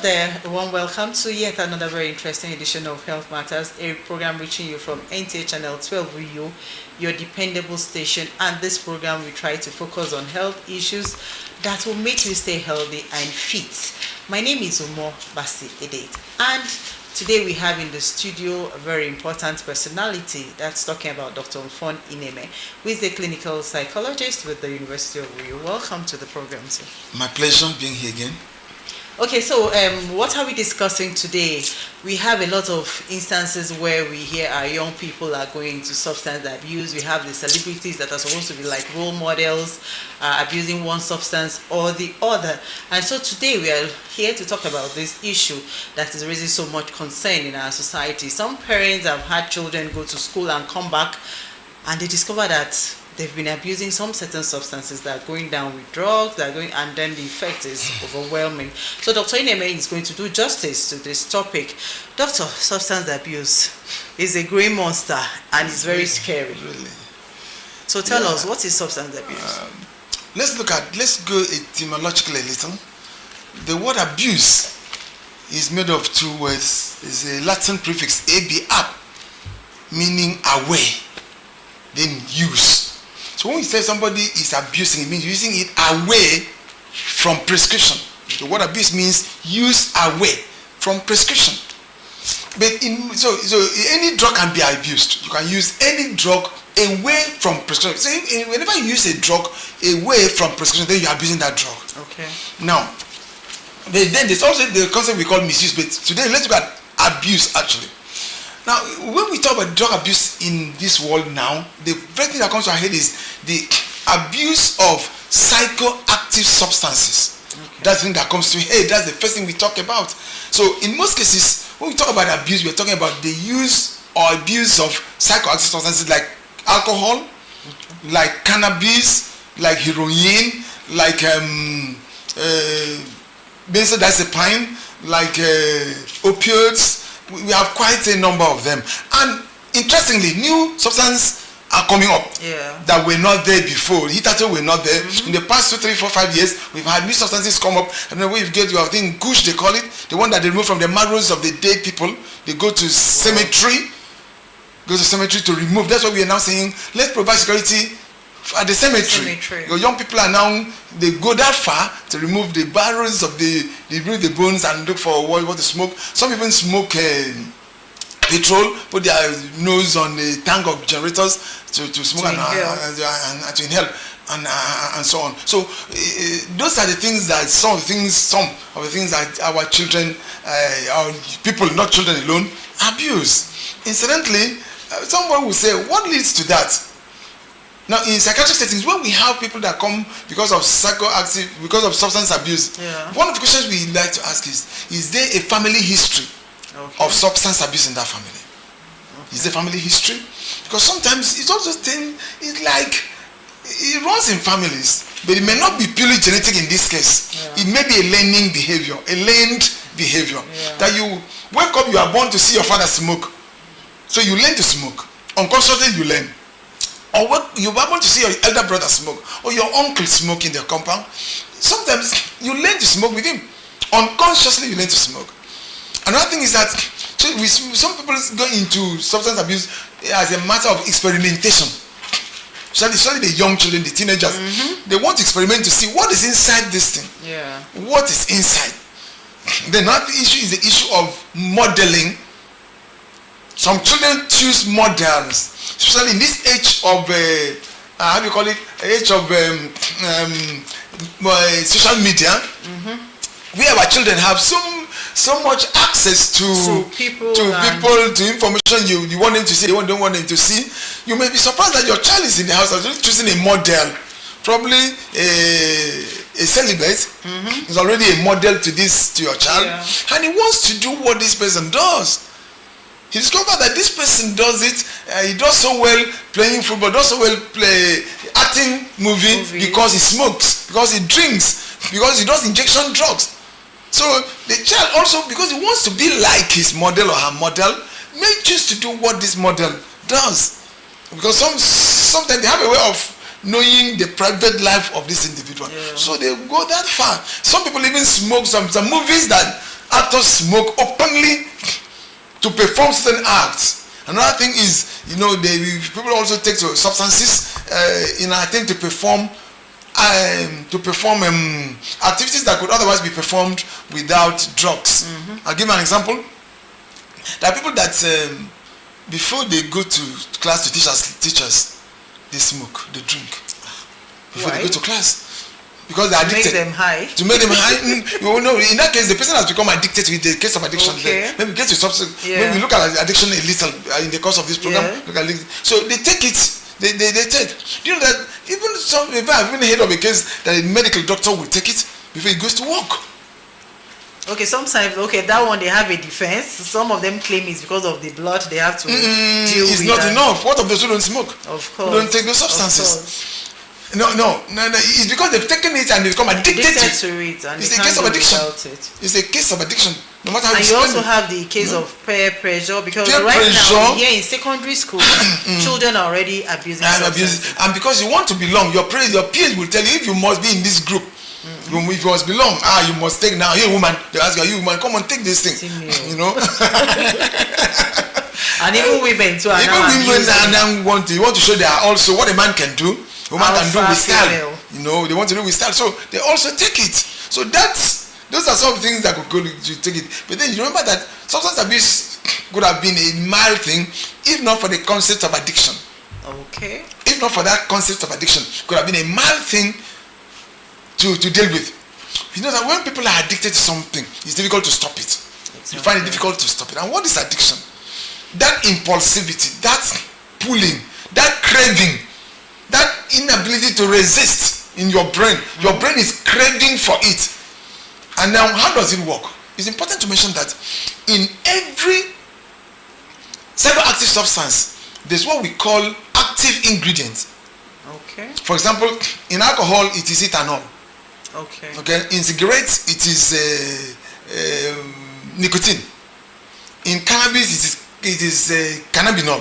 there, a warm welcome to yet another very interesting edition of Health Matters, a program reaching you from NTA Channel 12 Rio, your dependable station. And this program, we try to focus on health issues that will make you stay healthy and fit. My name is Umo Basi Edate, and today we have in the studio a very important personality that's talking about Dr. Mfon Ineme, who is a clinical psychologist with the University of Rio. Welcome to the program, sir. My pleasure being here again. Okay, so what are we discussing today? We have a lot of instances where we hear our young people are going into substance abuse. We have the celebrities that are supposed to be like role models, abusing one substance or the other. And so today we are here to talk about this issue that is raising so much concern in our society. Some parents have had children go to school and come back and they discover that they've been abusing some certain substances that are going down with drugs, and then the effect is overwhelming. So Dr. Ineme is going to do justice to this topic. Doctor, substance abuse is a grey monster and it's very scary. Really. So tell us, what is substance abuse? Let's go etymologically a little. The word abuse is made of two words. It's a Latin prefix, ab, up, meaning away, then use. So when we say somebody is abusing, it means using it away from prescription. The word abuse means use away from prescription. But so any drug can be abused. You can use any drug away from prescription. So whenever you use a drug away from prescription, then you're abusing that drug. Okay. Now, then there's also the concept we call misuse. But today let's look at abuse actually. Now, when we talk about drug abuse in this world now, the first thing that comes to our head is the abuse of psychoactive substances. Okay. That's the thing that comes to head. That's the first thing we talk about. So, in most cases, when we talk about abuse, we're talking about the use or abuse of psychoactive substances like alcohol, okay, like cannabis, like heroin, like benzodiazepine, like opioids. We have quite a number of them, and interestingly, new substances are coming up that were not there before. Hitherto were not there. In the past 2, 3, 4, 5 years, we've had new substances come up. I don't know where you get your thing, gush they call it, the one that they remove from the marrows of the dead people. They go to cemetery, to remove. That's what we are now saying. Let's provide security at the cemetery. Your young people are now, they go that far to remove the barrels of they remove the bones and look for what to smoke. Some even smoke petrol, put their nose on the tank of generators to smoke and to inhale and so on. So those are the things that some of the things that our children, our people, not children alone, abuse. Incidentally, someone will say, what leads to that? Now, in psychiatric settings, when we have people that come because of substance abuse, one of the questions we like to ask is there a family history of substance abuse in that family? Okay. Is there family history? Because sometimes it's also it runs in families, but it may not be purely genetic in this case. It may be a learned behavior. That you wake up, you are born to see your father smoke. So you learn to smoke. Unconsciously you learn. Or you are going to see your elder brother smoke, or your uncle smoke in their compound. Sometimes you learn to smoke with him. Unconsciously you learn to smoke. Another thing is that some people go into substance abuse as a matter of experimentation. Especially the young children, the teenagers. They want to experiment to see what is inside this thing. What is inside. The another issue is the issue of modeling. Some children choose models, especially in this age of social media, where our children have so much access to people, to information you want them to see, you don't want them to see. You may be surprised that your child is in the house choosing a model, probably a celibate. Is already a model to your child, and he wants to do what this person does. He discovered that this person does it, he does so well playing football, does so well acting movie because he smokes, because he drinks, because he does injection drugs. So the child also, because he wants to be like his model or her model, may choose to do what this model does. Because sometimes they have a way of knowing the private life of this individual. So they go that far. Some people even smoke some movies that Actors smoke openly to perform certain acts. Another thing is, people also take substances in an attempt to perform activities that could otherwise be performed without drugs. I'll give you an example. There are people that before they go to class to teach us, they smoke, they drink before they go to class. Because they are addicted. To make them high. In that case, the person has become addicted to it. The case of addiction. Okay. Maybe get to substance. Maybe we look at addiction a little in the course of this program. Yeah. So they take it. They take. Do you know that even I've even heard of a case that a medical doctor will take it before he goes to work. Okay, sometimes that one they have a defense. Some of them claim it's because of the blood they have to deal with. It's not enough. What of those who don't smoke? Of course. Who don't take those substances? No. It's because they've taken it and they've become addicted to it. And it's a case of addiction. It's a case of addiction. No matter how and you also have the case of peer pressure, because now here in secondary school, children are already abusing. And because you want to belong, your peers will tell you if you must be in this group. If you must belong, you must take now. Hey woman, they ask you, woman, come on, take this thing. And even women too. Even women want to show they are also what a man can do. A woman can do with style. They want to do with style, so they also take it. So those are some things that could go to take it. But then you remember that substance abuse could have been a mild thing if not for the concept of addiction. Okay. If not for that concept of addiction, could have been a mild thing to deal with. You know that when people are addicted to something, it's difficult to stop it. Exactly. You find it difficult to stop it. And what is addiction? That impulsivity, that pulling, that craving, that inability to resist in your brain. Your brain is craving for it. And now, how does it work? It's important to mention that in every psychoactive substance, there's what we call active ingredients. Okay. For example, in alcohol, it is ethanol. Okay. In cigarettes, it is nicotine. In cannabis, it is cannabinol,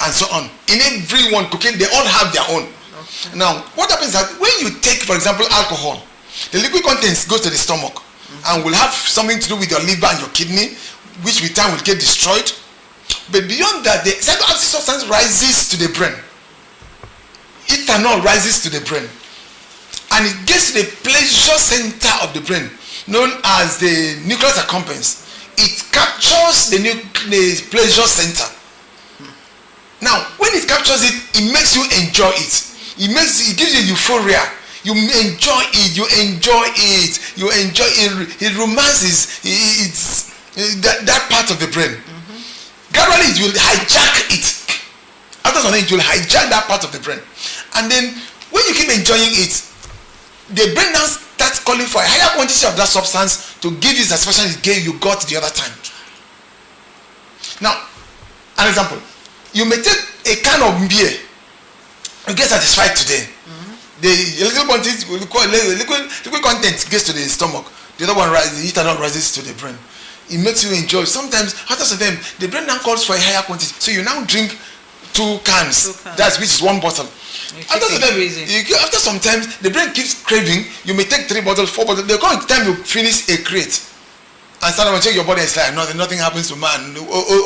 and so on. In every one, cocaine, they all have their own. Okay. Now, what happens is that when you take, for example, alcohol, the liquid contents goes to the stomach and will have something to do with your liver and your kidney, which with time will get destroyed. But beyond that, the psychoactive substance rises to the brain. Ethanol rises to the brain. And it gets to the pleasure center of the brain, known as the nucleus accumbens. It captures the pleasure center. Now, when it captures it, it makes you enjoy it. It gives you euphoria. You enjoy it. It romances that part of the brain. Gradually, it will hijack it. After some time, it will hijack that part of the brain. And then, when you keep enjoying it, the brain now starts calling for a higher quantity of that substance to give you the satisfaction you got the other time. Now, an example. You may take a can of beer. You get satisfied today. The little quantity, liquid content gets to the stomach. The other one rises, the ethanol rises to the brain. It makes you enjoy. Sometimes, after some time, the brain now calls for a higher quantity. So you now drink 2 cans. That's which is 1 bottle. After some time, the brain keeps craving. You may take 3 bottles, 4 bottles. There comes a time you finish a crate and start to check your body and it's like nothing happens to man.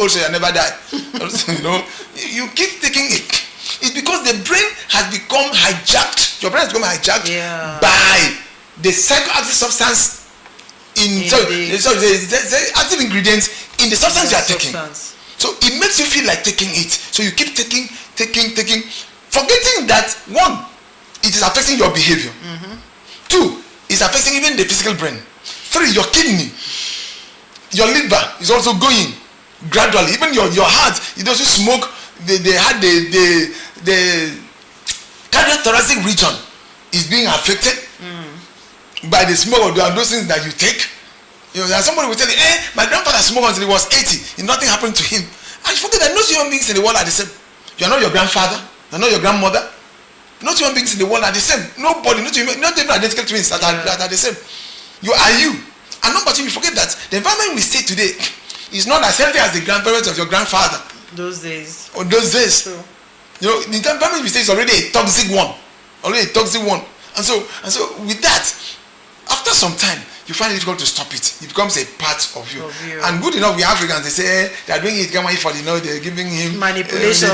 Also, you never die. You keep taking it. It's because the brain has become hijacked. Your brain has become hijacked by the psychoactive substance the active ingredients in the substance you are taking. So it makes you feel like taking it. So you keep taking, forgetting that 1, it is affecting your behavior. 2, it's affecting even the physical brain. 3, your kidney, your liver is also going gradually. Even your heart, it doesn't smoke. The cardiothoracic region is being affected by the smoke of those things that you take. Somebody will tell you, my grandfather smoked until he was 80 and nothing happened to him. And you forget that no human beings in the world are the same. You are not your grandfather, you are not your grandmother. No human beings in the world are the same. Nobody, not even identical twins that are the same. You are you. And number 2, you forget that the environment we stay today is not as healthy as the grandparents of your grandfather. Those days. True. The environment we stay is already a toxic one. And so with that, after after some time, you find it difficult to stop it. It becomes a part of you. And good enough, we Africans, they say they are doing it, they're giving him manipulation.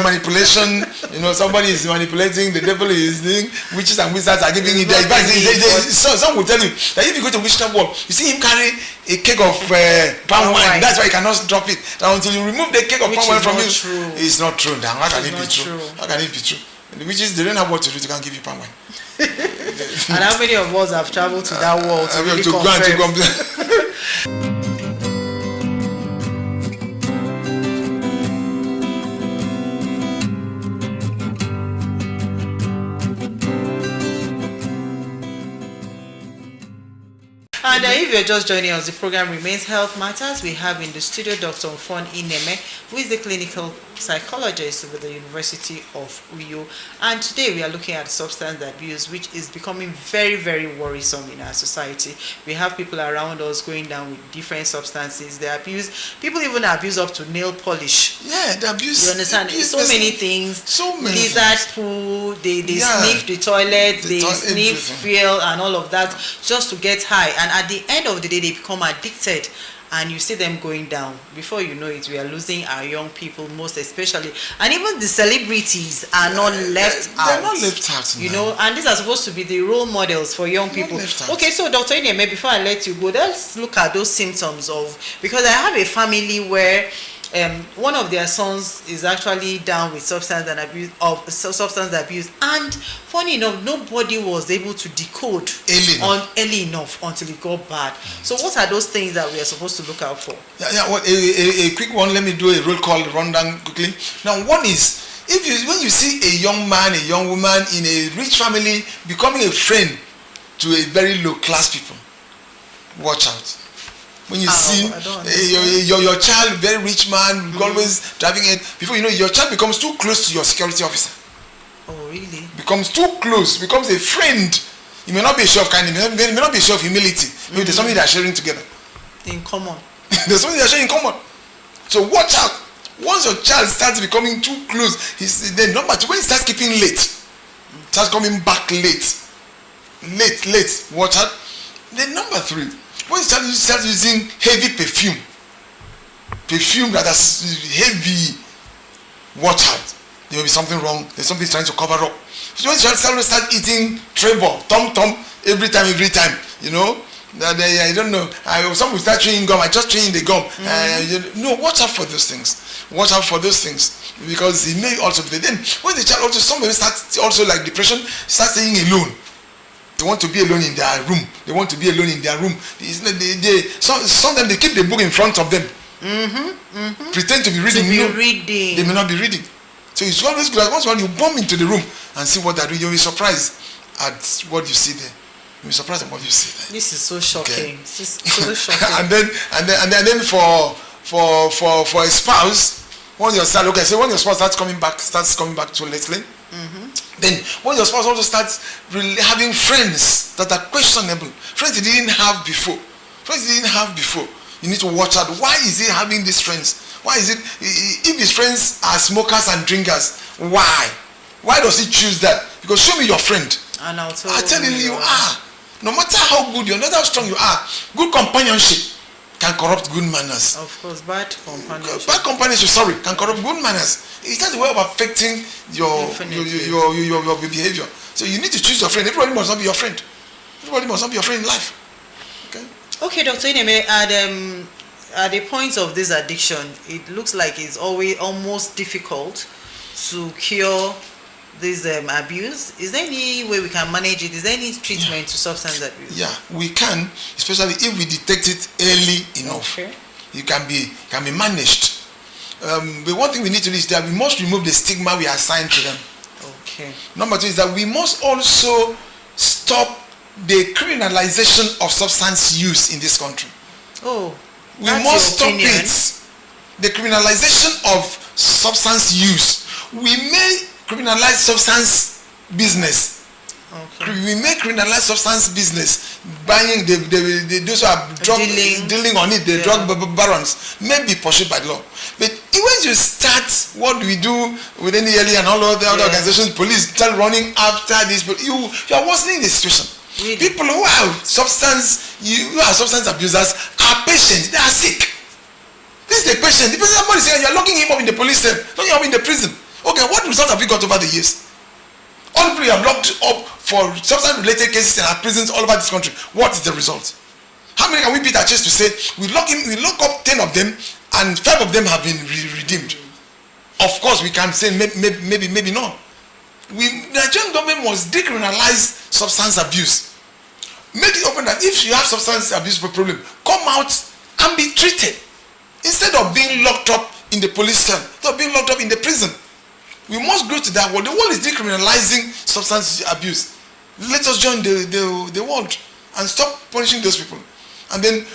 Somebody is manipulating, the devil is doing, witches and wizards are giving him the advice. Some will tell you that if you go to witchcraft world, you see him carry a keg of palm wine. That's why you cannot drop it. Now, until you remove the keg of palm wine from you, it's not true. Now, how can it be true? How can it be true? The witches, they don't have what to do to give you palm wine. And how many of us have traveled to that world to really confirm? And if you're just joining us, the program remains Health Matters. We have in the studio Dr. Mfon Ineme, who is the clinical psychologist with the University of Uyo. And today we are looking at substance abuse, which is becoming very, very worrisome in our society. We have people around us going down with different substances. They abuse, people even abuse up to nail polish. Yeah, they abuse. You understand? So many things. So many lizard poo, they sniff the toilet, they sniff fuel and all of that just to get high. And at the end of the day, they become addicted. And you see them going down. Before you know it, we are losing our young people, most especially. And even the celebrities are not left out. They're not left out. You know, and these are supposed to be the role models for young people. Okay, so Dr. Ineme, before I let you go, let's look at those symptoms of, because I have a family where one of their sons is actually down with substance abuse, and funny enough, nobody was able to decode early enough until it got bad. So what are those things that we are supposed to look out for? Well, a quick one. Let me do a roll call rundown quickly. Now, one is when you see a young man, a young woman in a rich family becoming a friend to a very low class people, watch out. When you see your child, very rich man, always driving it, before you know, your child becomes too close to your security officer. Oh, really? Becomes too close, becomes a friend. It may not be a show of kindness, it may not be a show of humility. Maybe there's something they are sharing together. In common. There's something they are sharing in common. So watch out. Once your child starts becoming too close, then number two, when he starts keeping late, starts coming back late, watch out. Then number three, when you start using heavy perfume that is heavy, watch out. There will be something wrong. There's something trying to cover up. So when you start eating treble, tom every time, you know, that I don't know. Some will start chewing gum. I just chewing the gum. No, watch out for those things. Watch out for those things, because it may also be. Then when the child also, somebody starts also like depression, start staying alone. They want to be alone in their room. Sometimes they keep the book in front of them. Pretend to be reading. They may not be reading. So it's always good. Once you bomb into the room and see what they're doing, you'll be surprised at what you see there. You'll be surprised at what you see there. This is so shocking. Okay. This is so shocking. and then for a spouse, when your spouse starts coming back too lately. Then when your spouse also starts really having friends that are questionable, friends they didn't have before, you need to watch out. Why is he having these friends? Why is it, if his friends are smokers and drinkers, why does he choose that? Because show me your friend, and I'll tell you you are. No matter how good you are, no matter how strong you are, good companionship can corrupt good manners. Of course, bad companionship can corrupt good manners. It has a way of affecting your behavior. So you need to choose your friend. Everybody must not be your friend. Everybody must not be your friend in life. Okay, Dr. Ineme, at the point of this addiction, it looks like it's almost difficult to cure this abuse. Is there any way we can manage it? Is there any treatment to substance abuse? Yeah, we can, especially if we detect it early enough. Okay. It can be managed. The one thing we need to do is that we must remove the stigma we assign to them. Okay. Number two is that we must also stop the criminalization of substance use in this country. Oh, we must stop it. The criminalization of substance use. We may criminalize substance business. Okay. We may criminalize substance business, buying those who are dealing on it, the drug barons may be pursued by law. But when you start, what do we do with any early and all other organizations, police start running after this, but you are worsening the situation. Really? People who are substance abusers are patients. They are sick. This is a patient. The person somebody saying you are locking him up in the police cell, locking him up in the prison. Okay, what results have you got over the years? All people you have locked up for substance-related cases in our prisons all over this country. What is the result? How many can we beat our chest to say we lock up 10 of them and 5 of them have been redeemed? Of course, we can say maybe not. The Nigerian government must decriminalize substance abuse. Make it open that if you have substance abuse problem, come out and be treated instead of being locked up in the police cell, instead of being locked up in the prison. We must go to that world. The world is decriminalizing substance abuse. Let us join the world and stop punishing those people. And then,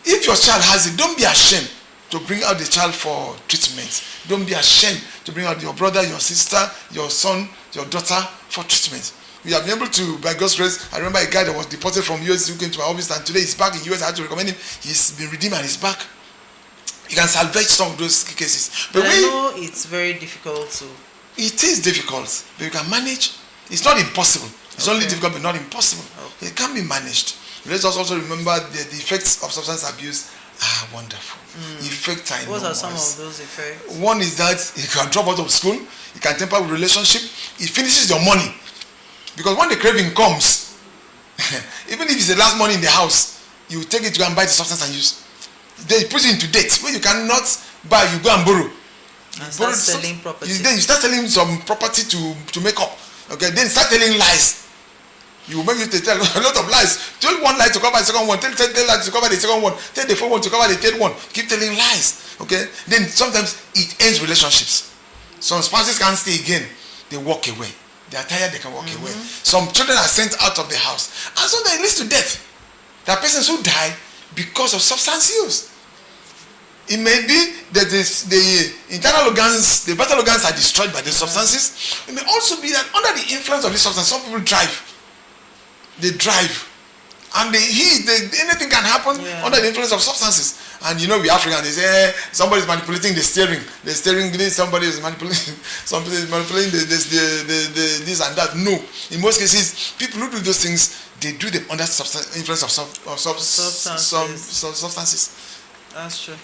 if your child has it, don't be ashamed to bring out the child for treatment. Don't be ashamed to bring out your brother, your sister, your son, your daughter for treatment. We have been able to, by God's grace, I remember a guy that was deported from US who came to my office, and today he's back in US. I had to recommend him. He's been redeemed and he's back. You can salvage some of those cases. But I know it's very difficult to. It is difficult, but you can manage. It's not impossible. It's only difficult, but not impossible. Okay. It can be managed. Let us also remember the effects of substance abuse are wonderful. Effects are enormous. What are some of those effects? One is that you can drop out of school. You can tamper with relationship. It finishes your money. Because when the craving comes, even if it's the last money in the house, you take it to go and buy the substance and use. They put you into debt where you cannot buy, you go and borrow. And start selling property. Then you start selling some property to make up. Okay, then start telling lies. You will make you to tell a lot of lies. Tell one lie to cover the second one. Tell lies to cover the second one. Tell the fourth one to cover the third one. Keep telling lies. Okay, then sometimes it ends relationships. Some spouses can't stay again. They walk away. They are tired. They can walk away. Some children are sent out of the house, and sometimes it leads to death. There are persons who die because of substance use. It may be that the internal organs, the vital organs are destroyed by the substances. It may also be that under the influence of this substance, some people drive. They drive. And anything can happen under the influence of substances. And you know, we Africans, they say, somebody is manipulating the steering. The steering, somebody is manipulating, somebody is manipulating this and that. No. In most cases, people who do those things, they do them under influence of substances. That's true.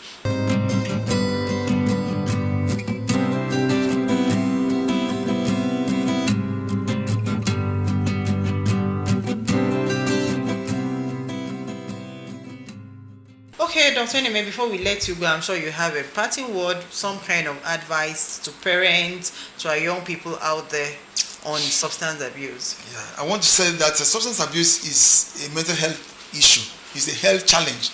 Okay, Dr. Eneme, before we let you go, I'm sure you have a parting word, some kind of advice to parents, to our young people out there on substance abuse. Yeah, I want to say that substance abuse is a mental health issue. It's a health challenge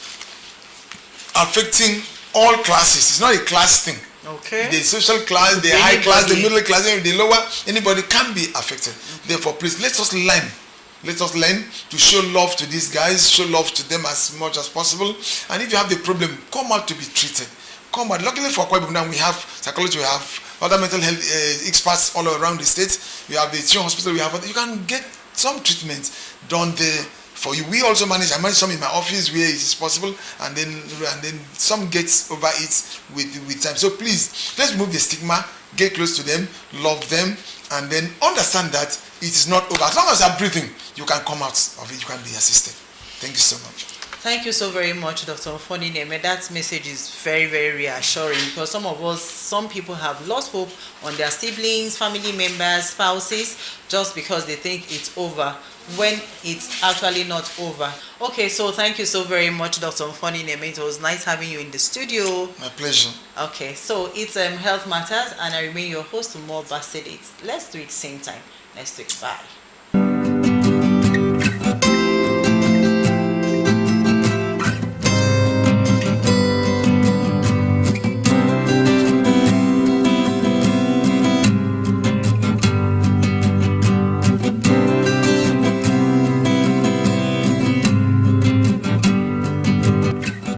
affecting all classes. It's not a class thing. Okay. The social class, the high class, the middle class, the lower, anybody can be affected. Therefore, please, let us learn. Let us learn to show love to these guys, show love to them as much as possible. And if you have the problem, come out to be treated. Come out. Luckily for Akwa Ibom now, we have psychology, we have other mental health experts all around the state. We have the Sion Hospital, you can get some treatment done there for you. We also manage some in my office where it is possible, and then some gets over it with time. So please, let's remove the stigma, get close to them, love them, and then understand that it is not over. As long as you are breathing, you can come out of it, you can be assisted. Thank you so much. Thank you so very much, Dr. Mfoni Neme. That message is very, very reassuring, because some people have lost hope on their siblings, family members, spouses, just because they think it's over, when it's actually not over. Okay, so thank you so very much, Dr. Mfoni Neme. It was nice having you in the studio. My pleasure. Okay, so it's Health Matters, and I remain your host, Mo Basedit. Let's do it same time. Next week. Bye.